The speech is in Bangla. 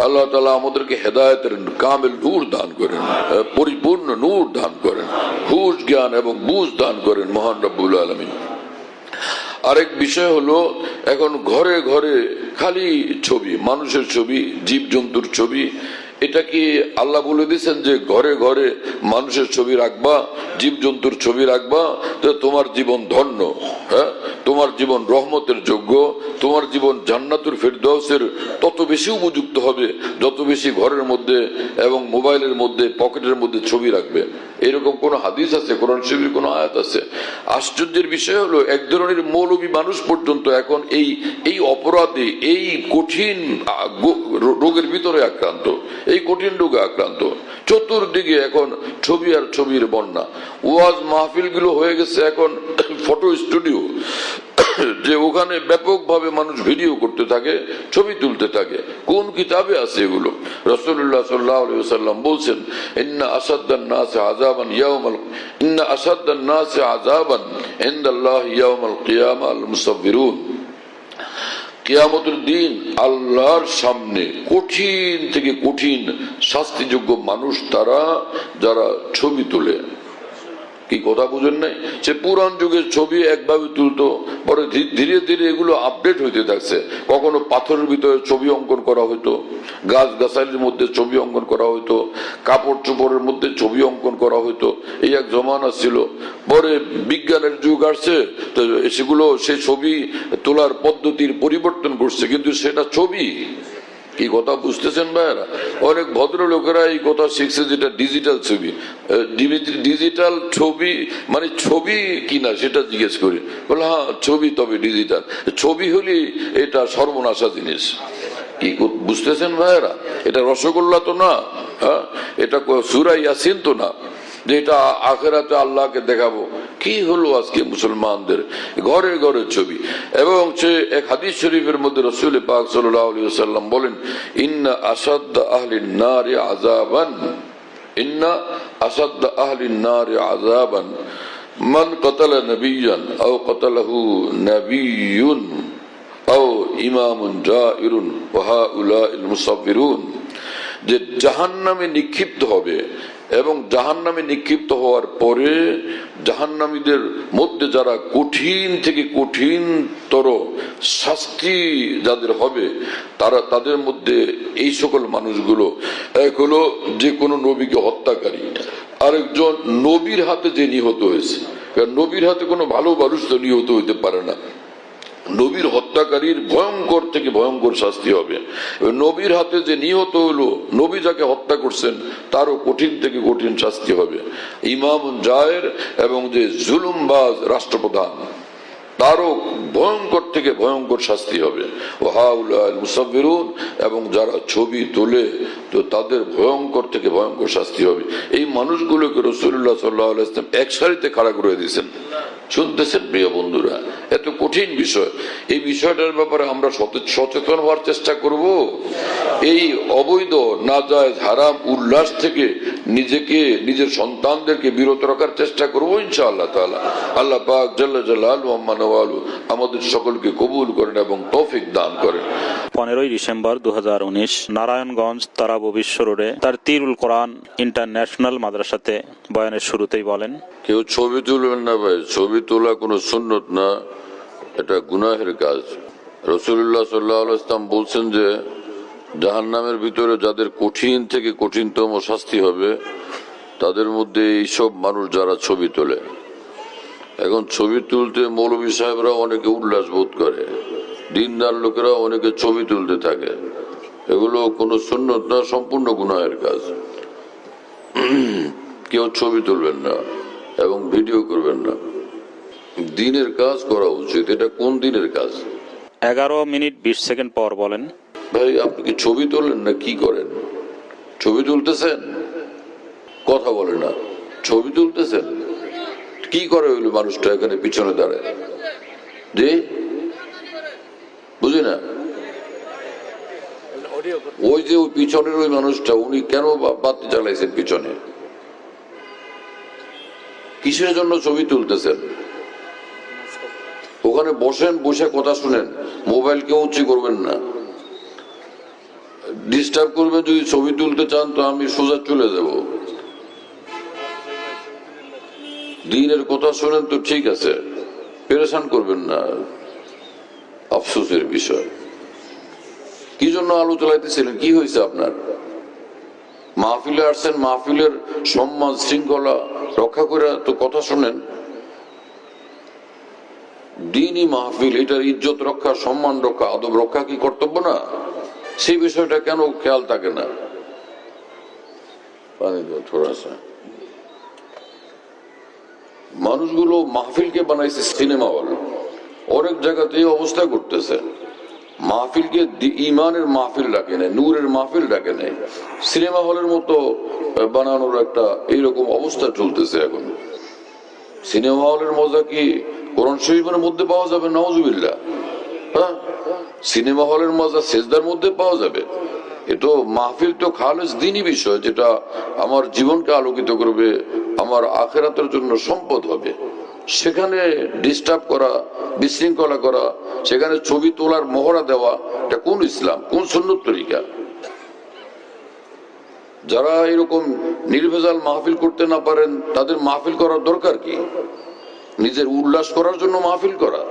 আল্লাহ তাআলা আমাদেরকে হেদায়েতের কামিল নূর দান করেন, পরিপূর্ণ নূর দান করেন, হুশ জ্ঞান এবং বুঝ দান করেন মহান রব্বুল আলামিন। আরেক বিষয় হলো, এখন ঘরে ঘরে খালি ছবি, মানুষের ছবি, জীবজন্তুর ছবি। এটা কি আল্লাহ বলে দিয়েছেন যে ঘরে ঘরে মানুষের ছবি রাখবা, জীবজন্তুর ছবি রাখবা, তো তোমার জীবন ধন্য, হ্যাঁ, তোমার জীবন রহমতের যোগ্য, তোমার জীবন জান্নাতুল ফেরদাউসের তত বেশি উপযুক্ত হবে যত বেশি ঘরের মধ্যে এবং মোবাইলের মধ্যে, পকেটের মধ্যে ছবি রাখবে। এরকম কোন হাদিস আছে, কোরআন শরীফের কোন আয়াত আছে? আশ্চর্যের বিষয় হলো, এক ধরনের মৌলবী মানুষ পর্যন্ত এখন এই অপরাধে, এই কঠিন রোগের ভিতরে আক্রান্ত, এই কঠিন রোগে আক্রান্ত। চতুর্দিকে এখন ছবি আর ছবির বন্যা। ওয়াজ মাহফিল গুলো হয়ে গেছে এখন ফটো স্টুডিও, যে ওখানে ব্যাপকভাবে মানুষ ভিডিও করতে থাকে, ছবি তুলতে থাকে। কোন কিতাবে আছে এগুলো? রাসূলুল্লাহ সাল্লাল্লাহু আলাইহি ওয়াসাল্লাম বলছেন, ইন্না আসাদ্দান নাসি আযাবান ইনদাল্লাহি ইয়াউমাল কিয়ামা আল মুসাব্বিরুন। কিয়ামতের দিন আল্লাহর সামনে কঠিন থেকে কঠিন শাস্তিযোগ্য মানুষ তারা, যারা ছবি তোলে। কি কথা বুঝেন নাই? সে পুরান যুগের ছবি একভাবে তুলতো, পরে ধীরে ধীরে এগুলো আপডেট হইতে থাকছে। কখনো পাথরের ভিতরে ছবি অঙ্কন করা হইতো, গাছ গাছালির মধ্যে ছবি অঙ্কন করা হইতো, কাপড় চোপড়ের মধ্যে ছবি অঙ্কন করা হইতো। এই এক জমানা ছিল। পরে বিজ্ঞানের যুগ আসছে, তো সেগুলো সেই ছবি তোলার পদ্ধতির পরিবর্তন করছে, কিন্তু সেটা ছবি। কি কথা বুঝতেছেন ভাইরা? অনেক ভদ্রলোকেরা এই কথা শিখছে, যেটা ডিজিটাল ছবি। ডিজিটাল ছবি মানে ছবি কিনা সেটা জিজ্ঞেস করি, বলে হ্যাঁ ছবি, তবে ডিজিটাল ছবি হলে এটা সর্বনাশা জিনিস। কি বুঝতেছেন ভাইরা? এটা রসগোল্লা তো না, হ্যাঁ, এটা সূরা ইয়াসিন তো না, যে এটা আখিরাতে আল্লাহকে দেখাবো। কি হলো আজকে মুসলমানদের ঘরে ঘরে ছবি। এবং সে এক হাদিস শরীফের মধ্যে রাসূল পাক সাল্লাল্লাহু আলাইহি ওয়াসাল্লাম বলেন, ইন্না আসাদ্দা আহলিন নারি আযাবান, ইন্না আসাদ্দা আহলিন নারি আযাবান মান কাতালা নবিয়ান আও কাতালাহু নবিয়ুন আও ইমামুন জাইরুন ওয়া হাউলাইল মুসাব্বিরুন। যে জাহান্নামে নিক্ষিপ্ত হবে, এবং জাহান্নামে নিক্ষিপ্ত হওয়ার পরে জাহান্নামীদের মধ্যে যারা কঠিন থেকে কঠিনতর শাস্তি যাদের হবে, তাদের মধ্যে এই সকল মানুষগুলো, এক হলো যে কোনো নবীকে হত্যাকারী, আরেকজন নবীর হাতে যে নিহত হয়েছে। কারণ নবীর হাতে কোনো ভালো মানুষ তো নিহত হইতে পারে না। নবীর হত্যাকারীর ভয়ঙ্কর থেকে ভয়ঙ্কর শাস্তি হবে। নবীর হাতে যে নিহত হলো, নবী যাকে হত্যা করছেন, তারও কঠিন থেকে কঠিন শাস্তি হবে। ইমাম জায়ের এবং যে জুলুমবাজ রাষ্ট্রপ্রধান, তারও ভয়ঙ্কর থেকে ভয়ঙ্কর শাস্তি হবে। ওয়াহাউলাল মুসাব্বিরুন, এবং যারা ছবি তোলে তো তাদের ভয়ঙ্কর থেকে ভয়ঙ্কর শাস্তি হবে। এই মানুষগুলোকে রাসূলুল্লাহ সাল্লাল্লাহু আলাইহি ওয়াসাল্লাম এক সারিতে খাড়া করে দিয়েছেন। শুনতেছেন প্রিয় বন্ধুরা? এত কঠিন বিষয়, এই বিষয়টার ব্যাপারে আমরা সচেতন হওয়ার চেষ্টা করব। এই অবৈধ নাজায়েজ হারাম উল্লাস থেকে নিজেকে, নিজের সন্তানদেরকে বিরত রাখার চেষ্টা করব ইনশাআল্লাহ তাআলা। আল্লাহ পাক জাল্লা জালালুহু ওয়া মানওয়ালু আমাদের সকলকে কবুল করেন এবং তৌফিক দান করেন। 15 ডিসেম্বর 2019 নারায়ণগঞ্জ তারাবো বিশ্ব রোডে তারতিরুল কোরআন ইন্টারন্যাশনাল মাদ্রাসাতে বয়ানের শুরুতেই বলেন, কেউ ছবি তুলবেন না ভাই, ছবি তোলা কোনো সুন্নত না, এটা গুনাহের কাজ। রাসূলুল্লাহ সাল্লাল্লাহু আলাইহি ওয়াসাল্লাম বলছেন যে জাহান্নামের ভিতরে যাদের কঠিন থেকে কঠিনতম শাস্তি হবে, তাদের মধ্যে এইসব মানুষ যারা ছবি তোলে। এখন ছবি তুলতে মৌলভী সাহেবরা অনেকে উল্লাস বোধ করে, দিনদার লোকেরা অনেকে ছবি তুলতে থাকে। এগুলো কোনো সুন্নত না, সম্পূর্ণ গুনাহের কাজ। কেউ ছবি তুলবেন না এবং ভিডিও করবেন না। দিনের কাজ করা উচিত। এটা কোন দিনের কাজ? 11 মিনিট 20 সেকেন্ড পর বলেন, ভাই আপনি কি ছবি তোলেন না কি করেন? ছবি তুলতেছেন, কথা বলে না, ছবি তুলতেছেন। কি করে হইল মানুষটা এখানে পিছনে দাঁড়ায়? যে বুঝি না, ওই যে ওই পিছনের ওই মানুষটা, উনি কেন বাতি জ্বালাইছেন পিছনে? কিসের জন্য ছবি তুলতেছেন? ওখানে বসেন, বসে কথা শুনেন, মোবাইল কেউ উঁচু করবেন না। ডিস্টার্ব করবে, যদি ছবি তুলতে চান তো আমি সোজা চলে যাব। দিনের কথা শোনেন তো ঠিক আছে, পেরেশান করবেন না। আফসোসের বিষয়, কি জন্য আলো চালাইতেছিলেন? কি হয়েছে আপনার? মাহফিলে আসছেন, মাহফিলের সম্মান শৃঙ্খলা রক্ষা করে তো কথা শোনেন। দিনই মাহফিল, এটার ইজ্জত রক্ষা, সম্মান রক্ষা, আদব রক্ষা কি কর্তব্য না? সেই বিষয়টা কেন খেয়াল থাকে না? পানি দাও থোড়া সা। মানুষগুলো মাহফিলকে বানাইছে সিনেমা হল। অনেক জায়গাতে এই অবস্থা করতেছে, মাহফিলকে ইমানের মাহফিল ডাকে নেই, নূরের মাহফিল ডাকে নেই, সিনেমা হলের মতো বানানোর একটা এইরকম অবস্থা চলতেছে এখন। সিনেমা হলের মজা কি কোরআন শরীফের মধ্যে পাওয়া যাবে? নাউজুবিল্লাহ। হ্যাঁ, সিনেমা হলের মজা সেজদার মধ্যে পাওয়া যাবে? এতো মাহফিল তো খালেস দিনই বিষয়, যেটা আমার জীবনকে আলোকিত করবে, আমার আখিরাতের জন্য সম্পদ হবে। সেখানে ডিস্টার্ব করা, বিশৃঙ্খলা করা, সেখানে ছবি তোলার মহড়া দেওয়া, এটা কোন ইসলাম, কোন সুন্নত তরিকা? যারা এরকম নির্ভেজাল মাহফিল করতে না পারেন, তাদের মাহফিল করার দরকার কি? নিজের উল্লাস করার জন্য মাহফিল করা?